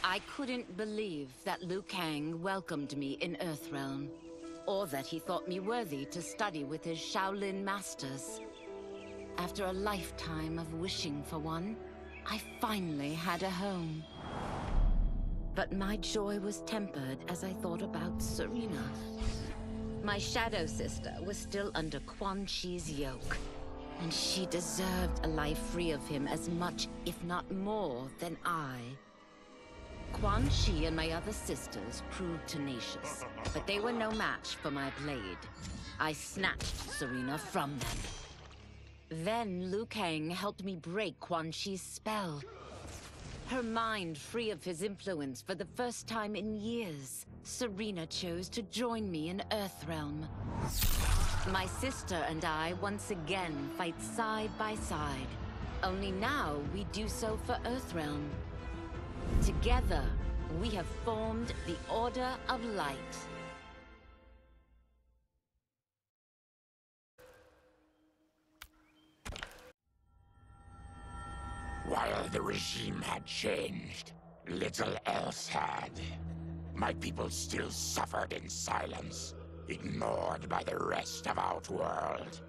I couldn't believe that Liu Kang welcomed me in Earthrealm, or that he thought me worthy to study with his Shaolin masters. After a lifetime of wishing for one, I finally had a home. But my joy was tempered as I thought about Serena. My shadow sister was still under Quan Chi's yoke, and she deserved a life free of him as much, if not more, than I. Quan Chi and my other sisters proved tenacious, but they were no match for my blade. I snatched Serena from them. Then Liu Kang helped me break Quan Chi's spell. Her mind free of his influence for the first time in years, Serena chose to join me in Earthrealm. My sister and I once again fight side by side. Only now we do so for Earthrealm. Together, we have formed the Order of Light. While the regime had changed, little else had. My people still suffered in silence, ignored by the rest of Outworld.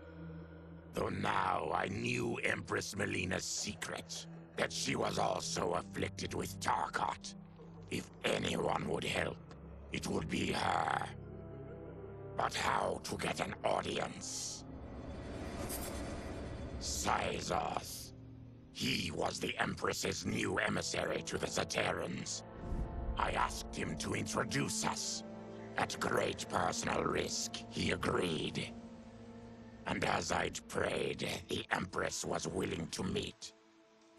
Though now I knew Empress Melina's secret, that she was also afflicted with Tarkat. If anyone would help, it would be her. But how to get an audience? Syzoth. He was the Empress's new emissary to the Zaterrans. I asked him to introduce us. At great personal risk, he agreed. And as I'd prayed, the Empress was willing to meet.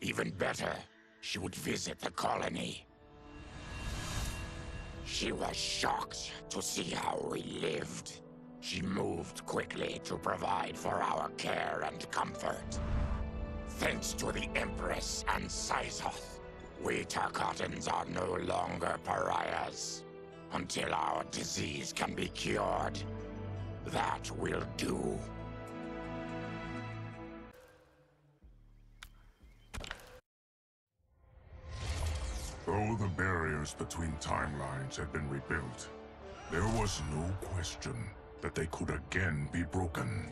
Even better, she would visit the colony. She was shocked to see how we lived. She moved quickly to provide for our care and comfort. Thanks to the Empress and Syzoth, we Tarkatans are no longer pariahs. Until our disease can be cured, that will do. Though the barriers between timelines had been rebuilt, there was no question that they could again be broken.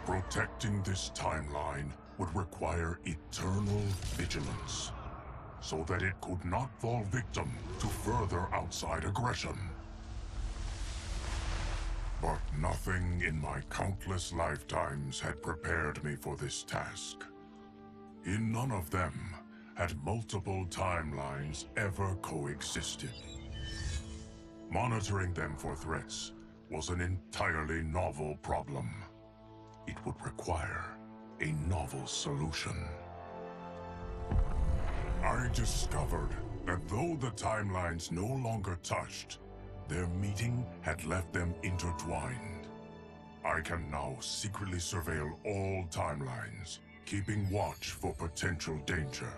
Protecting this timeline would require eternal vigilance, so that it could not fall victim to further outside aggression. But nothing in my countless lifetimes had prepared me for this task. In none of them had multiple timelines ever coexisted. Monitoring them for threats was an entirely novel problem. It would require a novel solution. I discovered that though the timelines no longer touched, their meeting had left them intertwined. I can now secretly surveil all timelines, keeping watch for potential danger.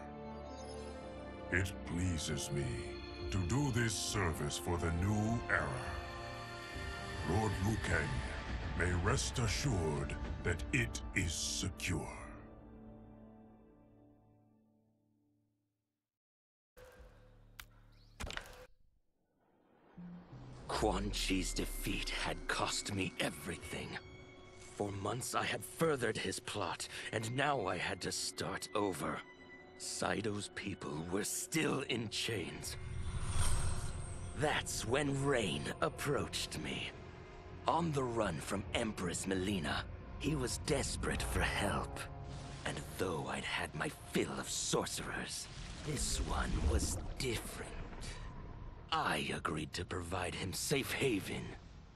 It pleases me to do this service for the new era. Lord Liu Kang may rest assured that it is secure. Quan Chi's defeat had cost me everything. For months I had furthered his plot, and now I had to start over. Saito's people were still in chains. That's when Rain approached me. On the run from Empress Melina, he was desperate for help. And though I'd had my fill of sorcerers, this one was different. I agreed to provide him safe haven.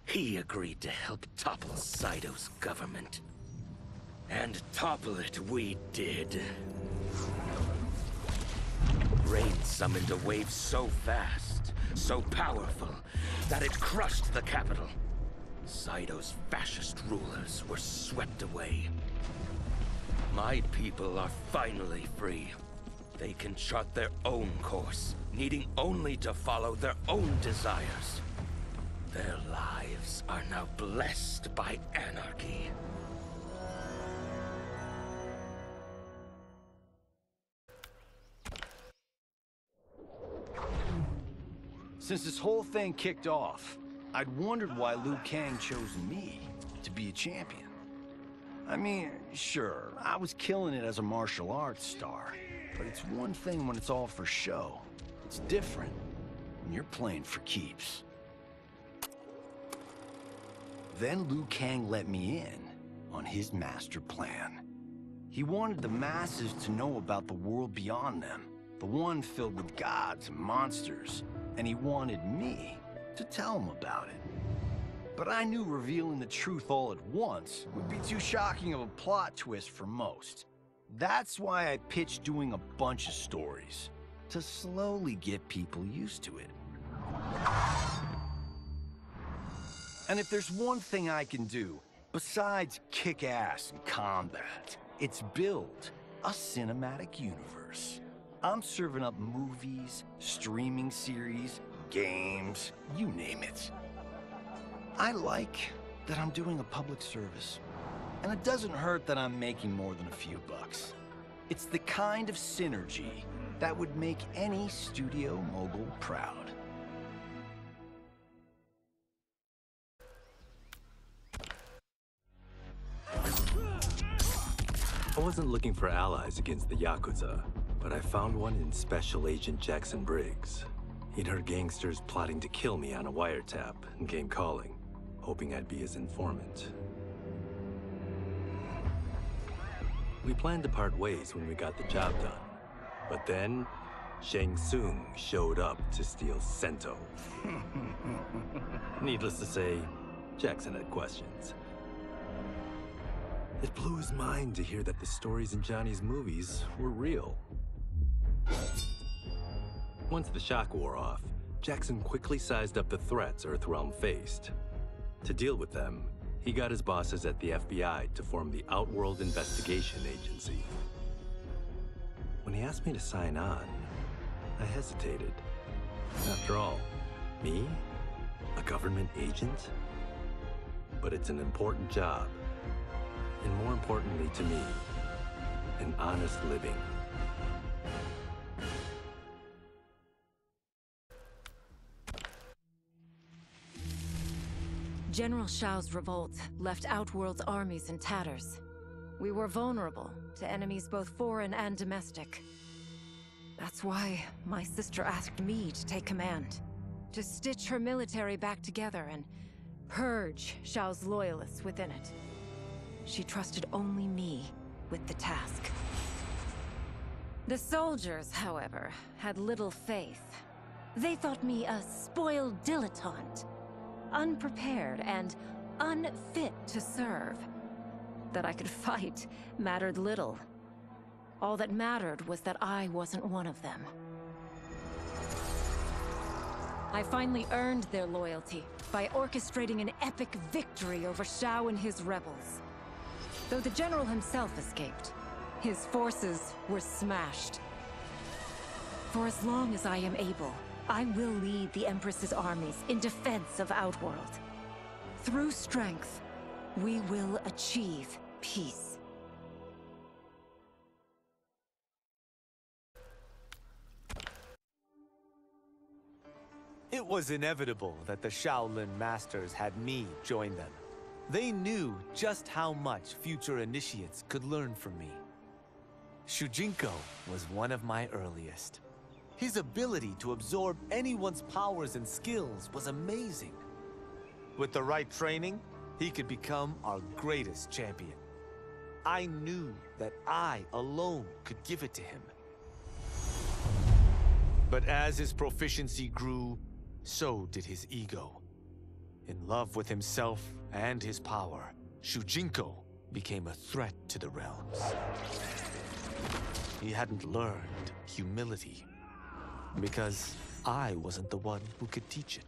He agreed to help topple Saito's government. And topple it we did. Rain summoned a wave so fast, so powerful, that it crushed the capital. Saito's fascist rulers were swept away. My people are finally free. They can chart their own course, needing only to follow their own desires. Their lives are now blessed by anarchy. Since this whole thing kicked off, I'd wondered why Liu Kang chose me to be a champion. I mean, sure, I was killing it as a martial arts star, but it's one thing when it's all for show. It's different when you're playing for keeps. Then Liu Kang let me in on his master plan. He wanted the masses to know about the world beyond them, the one filled with gods and monsters, and he wanted me to tell them about it. But I knew revealing the truth all at once would be too shocking of a plot twist for most. That's why I pitched doing a bunch of stories, to slowly get people used to it. And if there's one thing I can do, besides kick ass in combat, it's build a cinematic universe. I'm serving up movies, streaming series, games, you name it. I like that I'm doing a public service. And it doesn't hurt that I'm making more than a few bucks. It's the kind of synergy that would make any studio mogul proud. I wasn't looking for allies against the Yakuza, but I found one in Special Agent Jackson Briggs. He'd heard gangsters plotting to kill me on a wiretap and came calling, hoping I'd be his informant. We planned to part ways when we got the job done, but then Shang Tsung showed up to steal Sento. Needless to say, Jackson had questions. It blew his mind to hear that the stories in Johnny's movies were real. Once the shock wore off, Jackson quickly sized up the threats Earthrealm faced. To deal with them, he got his bosses at the FBI to form the Outworld Investigation Agency. When he asked me to sign on, I hesitated. After all, me? A government agent? But it's an important job. And more importantly to me, an honest living. General Shao's revolt left Outworld's armies in tatters. We were vulnerable to enemies both foreign and domestic. That's why my sister asked me to take command, to stitch her military back together and purge Shao's loyalists within it. She trusted only me with the task. The soldiers, however, had little faith. They thought me a spoiled dilettante, unprepared and unfit to serve. That I could fight mattered little. All that mattered was that I wasn't one of them. I finally earned their loyalty by orchestrating an epic victory over Shao and his rebels. Though the general himself escaped, his forces were smashed. For as long as I am able, I will lead the Empress's armies in defense of Outworld. Through strength, we will achieve peace. It was inevitable that the Shaolin Masters had me join them. They knew just how much future initiates could learn from me. Shujinko was one of my earliest. His ability to absorb anyone's powers and skills was amazing. With the right training, he could become our greatest champion. I knew that I alone could give it to him. But as his proficiency grew, so did his ego. In love with himself and his power, Shujinko became a threat to the realms. He hadn't learned humility, because I wasn't the one who could teach it.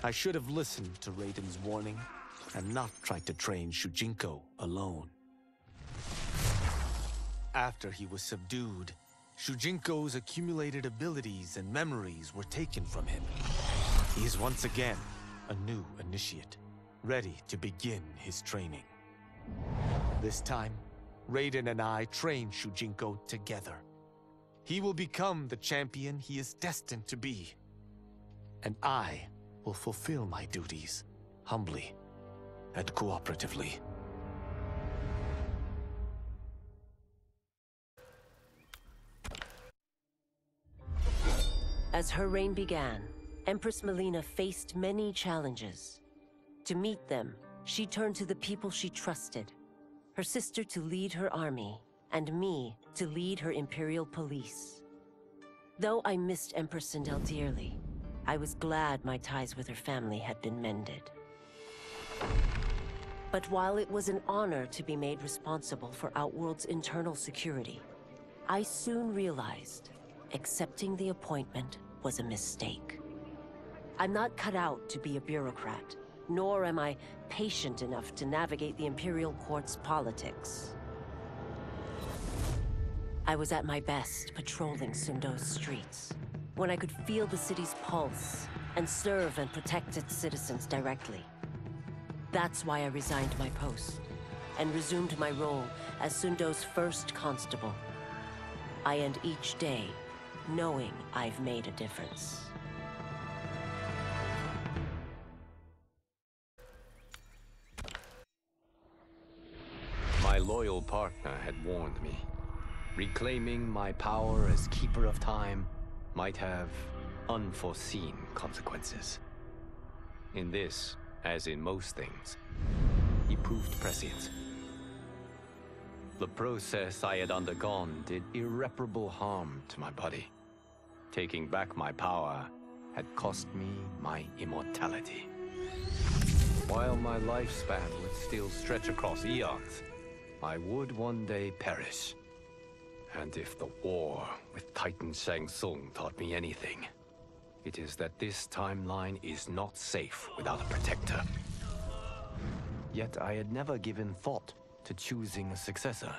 I should have listened to Raiden's warning and not tried to train Shujinko alone. After he was subdued, Shujinko's accumulated abilities and memories were taken from him. He is once again a new initiate, ready to begin his training. This time, Raiden and I train Shujinko together. He will become the champion he is destined to be. and I will fulfill my duties humbly and cooperatively. As her reign began, Empress Melina faced many challenges. To meet them, she turned to the people she trusted. Her sister to lead her army, and me to lead her Imperial police. Though I missed Empress Sindel dearly, I was glad my ties with her family had been mended. But while it was an honor to be made responsible for Outworld's internal security, I soon realized accepting the appointment was a mistake. I'm not cut out to be a bureaucrat, nor am I patient enough to navigate the Imperial Court's politics. I was at my best patrolling Sundo's streets, when I could feel the city's pulse and serve and protect its citizens directly. That's why I resigned my post and resumed my role as Sundo's first constable. I end each day knowing I've made a difference. My loyal partner had warned me. Reclaiming my power as Keeper of Time might have unforeseen consequences. In this, as in most things, he proved prescient. The process I had undergone did irreparable harm to my body. Taking back my power had cost me my immortality. While my lifespan would still stretch across eons, I would one day perish. And if the war with Titan Shang Tsung taught me anything, it is that this timeline is not safe without a protector. Yet I had never given thought to choosing a successor.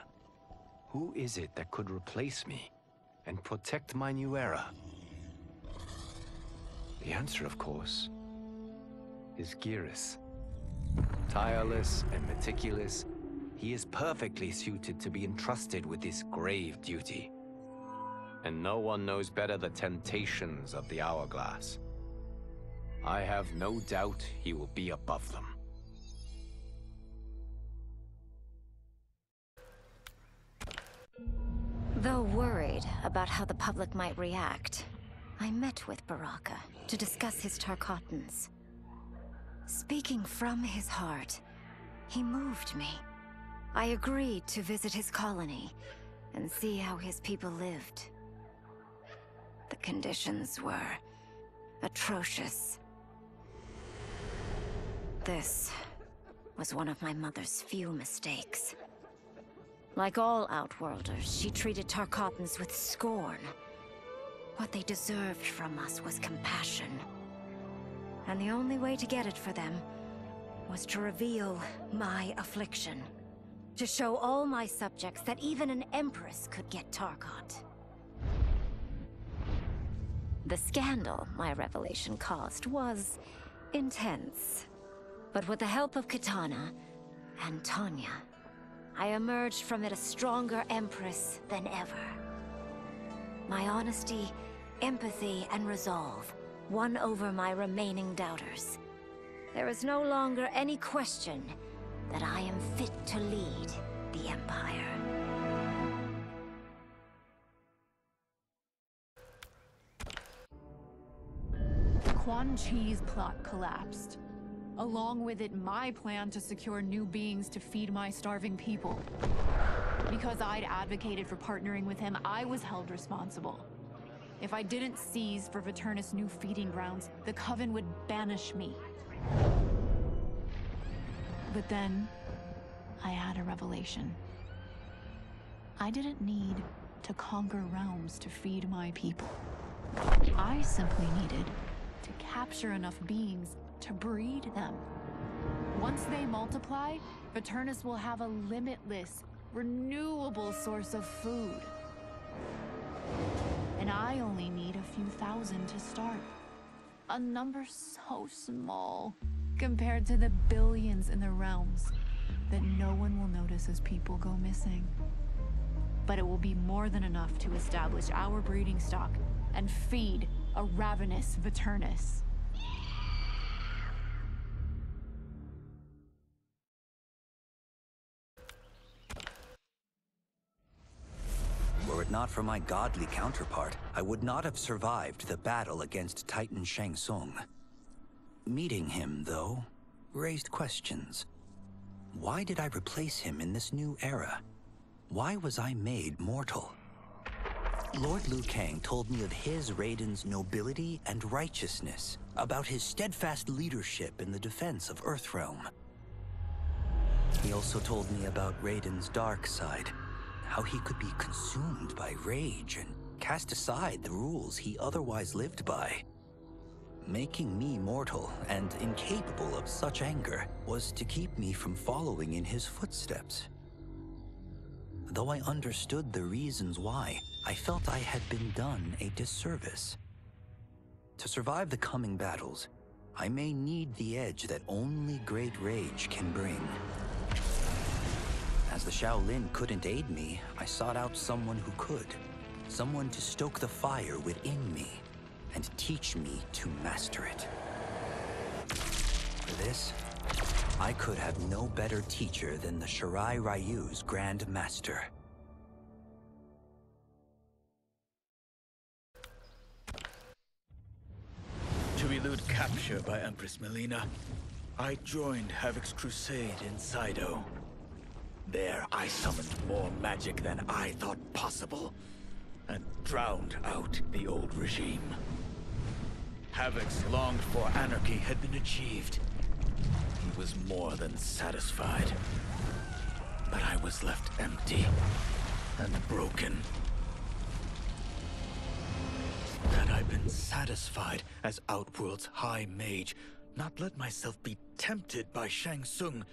Who is it that could replace me and protect my new era? The answer, of course, is Geras. Tireless and meticulous, he is perfectly suited to be entrusted with this grave duty. And no one knows better the temptations of the hourglass. I have no doubt he will be above them. Though worried about how the public might react, I met with Baraka to discuss his Tarkatans. Speaking from his heart, he moved me. I agreed to visit his colony and see how his people lived. The conditions were atrocious. This was one of my mother's few mistakes. Like all Outworlders, she treated Tarkatans with scorn. What they deserved from us was compassion. And the only way to get it for them was to reveal my affliction. To show all my subjects that even an empress could get Tarkat. The scandal my revelation caused was intense. But with the help of Kitana and Tanya, I emerged from it a stronger empress than ever. My honesty, empathy, and resolve won over my remaining doubters. There is no longer any question that I am fit to lead the Empire. Quan Chi's plot collapsed. Along with it, my plan to secure new beings to feed my starving people. Because I'd advocated for partnering with him, I was held responsible. If I didn't seize for Viternus' new feeding grounds, the Coven would banish me. But then, I had a revelation. I didn't need to conquer realms to feed my people. I simply needed to capture enough beings to breed them. Once they multiply, Viternus will have a limitless, renewable source of food. And I only need a few thousand to start. A number so small compared to the billions in the realms that no one will notice as people go missing. But it will be more than enough to establish our breeding stock and feed a ravenous Viternus. it not for my godly counterpart, I would not have survived the battle against Titan Shang Tsung. Meeting him, though, raised questions. Why did I replace him in this new era? Why was I made mortal? Lord Liu Kang told me of his Raiden's nobility and righteousness, about his steadfast leadership in the defense of Earthrealm. He also told me about Raiden's dark side, how he could be consumed by rage and cast aside the rules he otherwise lived by. Making me mortal and incapable of such anger was to keep me from following in his footsteps. Though I understood the reasons why, I felt I had been done a disservice. To survive the coming battles, I may need the edge that only great rage can bring. As the Shaolin couldn't aid me, I sought out someone who could. Someone to stoke the fire within me and teach me to master it. For this, I could have no better teacher than the Shirai Ryu's Grand Master. To elude capture by Empress Melina, I joined Havoc's crusade in Saido. There, I summoned more magic than I thought possible, and drowned out the old regime. Havoc's longed-for anarchy had been achieved. He was more than satisfied. But I was left empty and broken. Had I been satisfied as Outworld's High Mage, not let myself be tempted by Shang Tsung,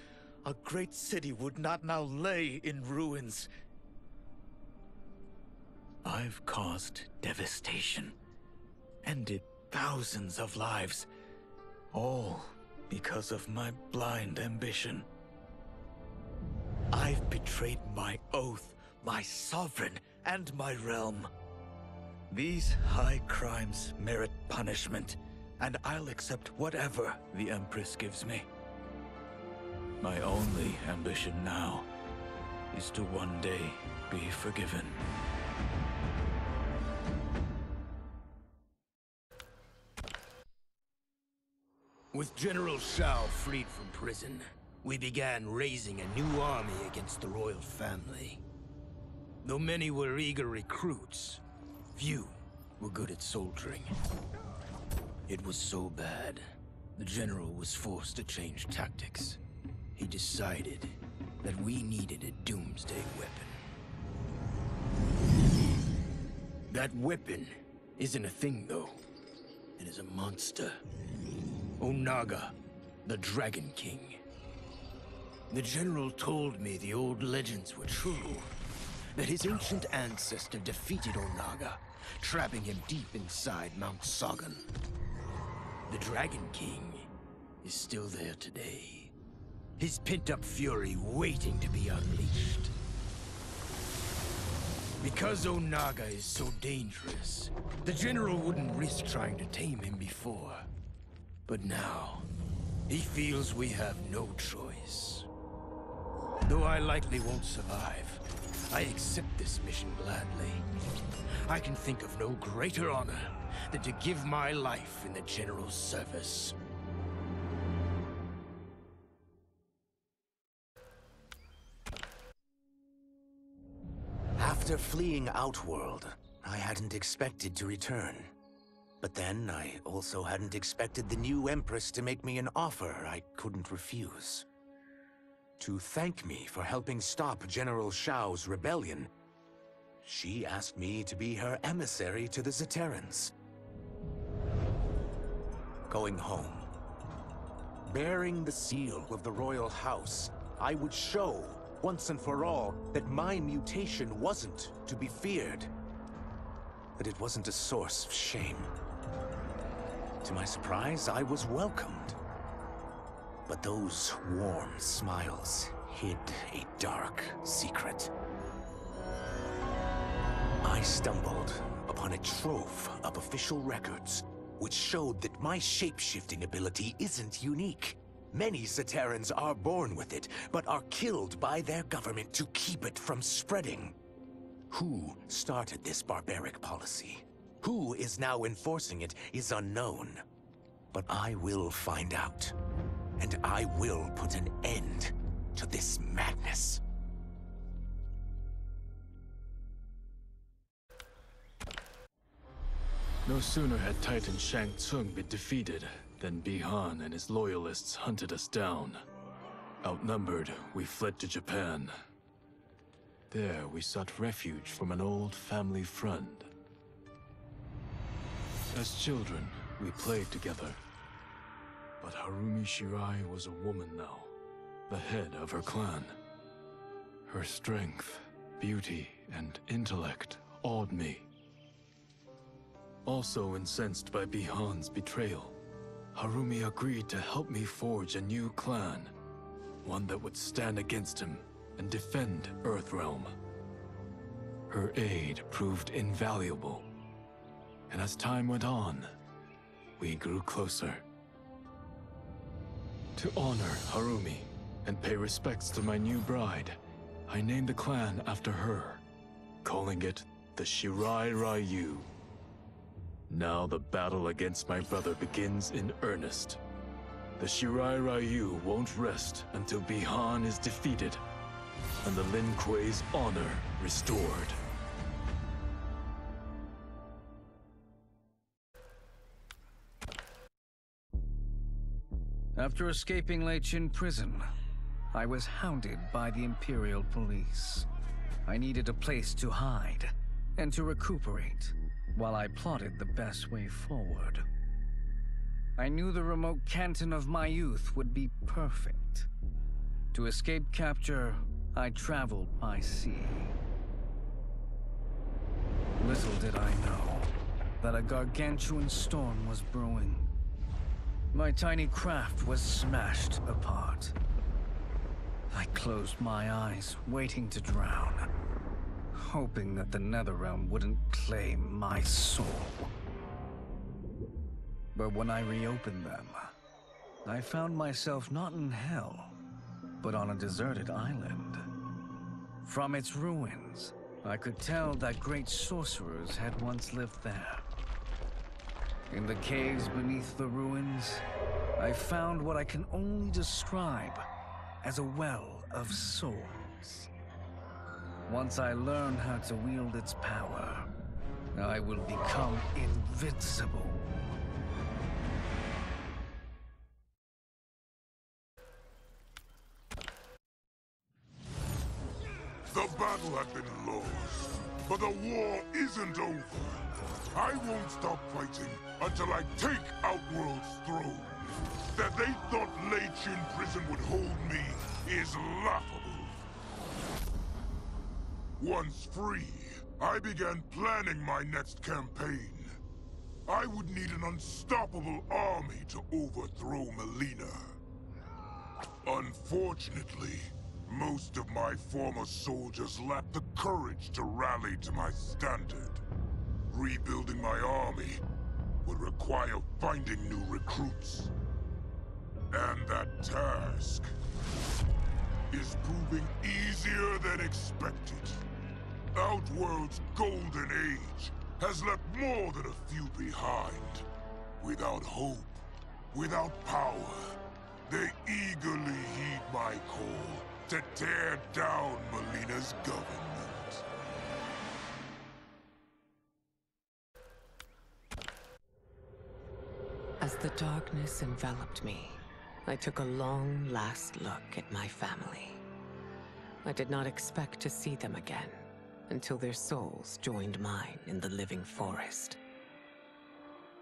a great city would not now lay in ruins. I've caused devastation, ended thousands of lives, all because of my blind ambition. I've betrayed my oath, my sovereign, and my realm. These high crimes merit punishment, and I'll accept whatever the Empress gives me. My only ambition now is to one day be forgiven. With General Shao freed from prison, we began raising a new army against the royal family. Though many were eager recruits, few were good at soldiering. It was so bad, the general was forced to change tactics. He decided that we needed a doomsday weapon. That weapon isn't a thing, though. It is a monster. Onaga, the Dragon King. The general told me the old legends were true. That his ancient ancestor defeated Onaga, trapping him deep inside Mount Sagan. The Dragon King is still there today. His pent-up fury waiting to be unleashed. Because Onaga is so dangerous, the general wouldn't risk trying to tame him before. But now, he feels we have no choice. Though I likely won't survive, I accept this mission gladly. I can think of no greater honor than to give my life in the general's service. After fleeing Outworld, I hadn't expected to return. But then, I also hadn't expected the new Empress to make me an offer I couldn't refuse. To thank me for helping stop General Shao's rebellion, she asked me to be her emissary to the Zaterrans. Going home, bearing the seal of the royal house, I would show, once and for all, that my mutation wasn't to be feared. That it wasn't a source of shame. To my surprise, I was welcomed. But those warm smiles hid a dark secret. I stumbled upon a trove of official records, which showed that my shape-shifting ability isn't unique. Many Zaterrans are born with it, but are killed by their government to keep it from spreading. Who started this barbaric policy? Who is now enforcing it is unknown. But I will find out. And I will put an end to this madness. No sooner had Titan Shang Tsung been defeated than Bi-Han and his loyalists hunted us down. Outnumbered, we fled to Japan. There, we sought refuge from an old family friend. As children, we played together. But Harumi Shirai was a woman now, the head of her clan. Her strength, beauty, and intellect awed me. Also incensed by Bi-Han's betrayal, Harumi agreed to help me forge a new clan, one that would stand against him and defend Earthrealm. Her aid proved invaluable, and as time went on, we grew closer. To honor Harumi and pay respects to my new bride, I named the clan after her, calling it the Shirai Ryu. Now the battle against my brother begins in earnest. The Shirai Ryu won't rest until Bi-Han is defeated and the Lin Kuei's honor restored. After escaping Lei Chin prison, I was hounded by the Imperial Police. I needed a place to hide and to recuperate while I plotted the best way forward. I knew the remote canton of my youth would be perfect. To escape capture, I traveled by sea. Little did I know that a gargantuan storm was brewing. My tiny craft was smashed apart. I closed my eyes, waiting to drown, hoping that the Netherrealm wouldn't claim my soul. But when I reopened them, I found myself not in hell, but on a deserted island. From its ruins, I could tell that great sorcerers had once lived there. In the caves beneath the ruins, I found what I can only describe as a well of souls. Once I learn how to wield its power, I will become invincible. The battle had been lost, but the war isn't over. I won't stop fighting until I take Outworld's throne. That they thought Lei Chin prison would hold me is laughable. Once free, I began planning my next campaign. I would need an unstoppable army to overthrow Melina. Unfortunately, most of my former soldiers lacked the courage to rally to my standard. Rebuilding my army would require finding new recruits. And that task is proving easier than expected. Outworld's golden age has left more than a few behind. Without hope, without power, they eagerly heed my call to tear down Melina's government. As the darkness enveloped me, I took a long last look at my family. I did not expect to see them again until their souls joined mine in the living forest.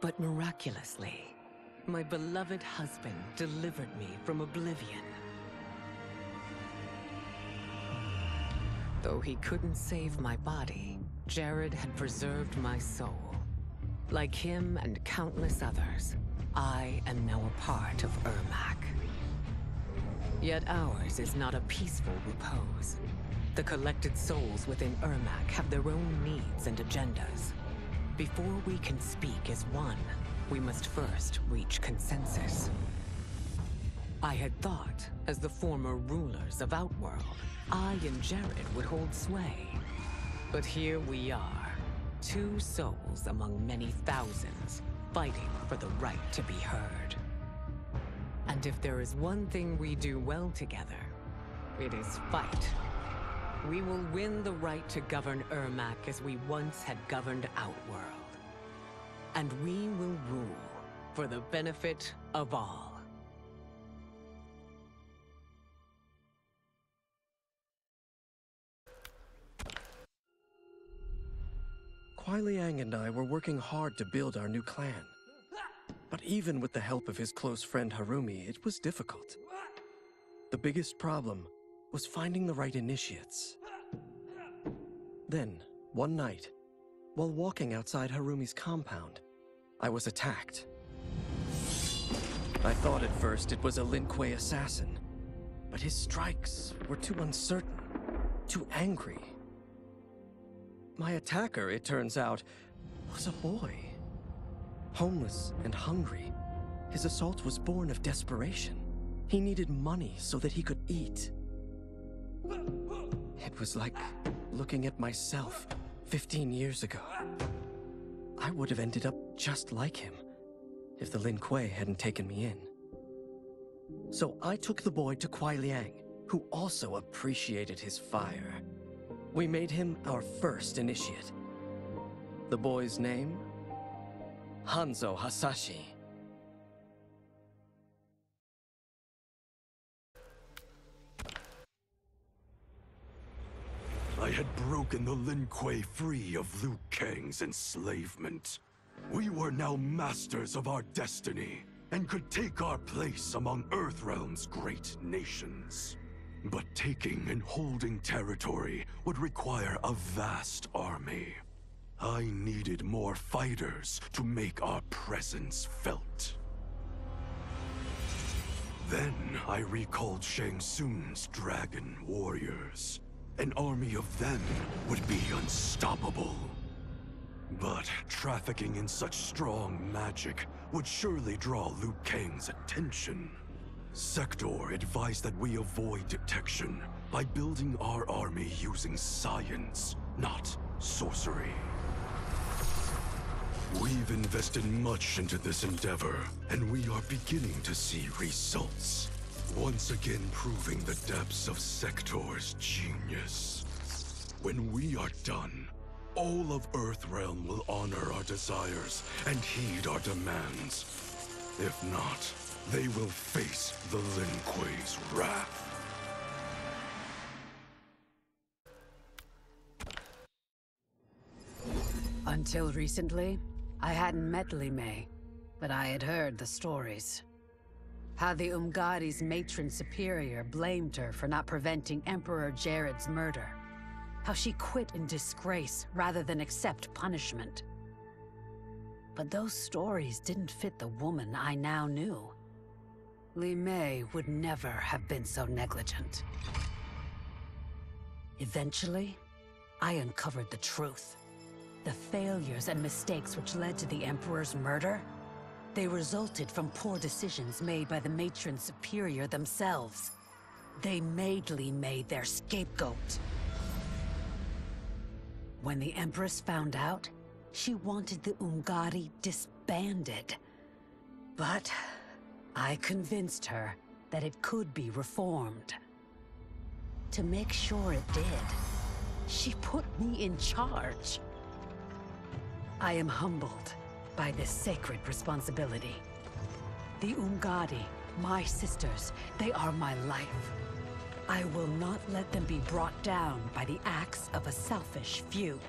But miraculously, my beloved husband delivered me from oblivion. Though he couldn't save my body, Jared had preserved my soul. Like him and countless others, I am now a part of Ermac. Yet ours is not a peaceful repose. The collected souls within Ermac have their own needs and agendas. Before we can speak as one, we must first reach consensus. I had thought, as the former rulers of Outworld, I and Jared would hold sway. But here we are, two souls among many thousands, fighting for the right to be heard. And if there is one thing we do well together, it is fight. We will win the right to govern Ermac as we once had governed Outworld. And we will rule for the benefit of all. Kuai Liang and I were working hard to build our new clan. But even with the help of his close friend Harumi, it was difficult. The biggest problem was finding the right initiates. Then, one night, while walking outside Harumi's compound, I was attacked. I thought at first it was a Lin Kuei assassin, but his strikes were too uncertain, too angry. My attacker, it turns out, was a boy. Homeless and hungry, his assault was born of desperation. He needed money so that he could eat. It was like looking at myself 15 years ago. I would have ended up just like him if the Lin Kuei hadn't taken me in. So I took the boy to Kuai Liang, who also appreciated his fire. We made him our first initiate. The boy's name? Hanzo Hasashi. I had broken the Lin Kuei free of Liu Kang's enslavement. We were now masters of our destiny, and could take our place among Earthrealm's great nations. But taking and holding territory would require a vast army. I needed more fighters to make our presence felt. Then I recalled Shang Tsung's dragon warriors. An army of them would be unstoppable. But trafficking in such strong magic would surely draw Liu Kang's attention. Sector advised that we avoid detection by building our army using science, not sorcery. We've invested much into this endeavor, and we are beginning to see results. Once again proving the depths of Sector's genius. When we are done, all of Earthrealm will honor our desires and heed our demands. If not, they will face the Lin Kuei's wrath. Until recently, I hadn't met Li Mei, but I had heard the stories. How the Umgadi's matron superior blamed her for not preventing Emperor Jared's murder. How she quit in disgrace rather than accept punishment. But those stories didn't fit the woman I now knew. Li Mei would never have been so negligent. Eventually, I uncovered the truth. The failures and mistakes which led to the Emperor's murder, they resulted from poor decisions made by the matron superior themselves. They made Li Mei their scapegoat. When the Empress found out, she wanted the Umgadi disbanded. But I convinced her that it could be reformed. To make sure it did, she put me in charge. I am humbled by this sacred responsibility. The Umgadi, my sisters, they are my life. I will not let them be brought down by the acts of a selfish few.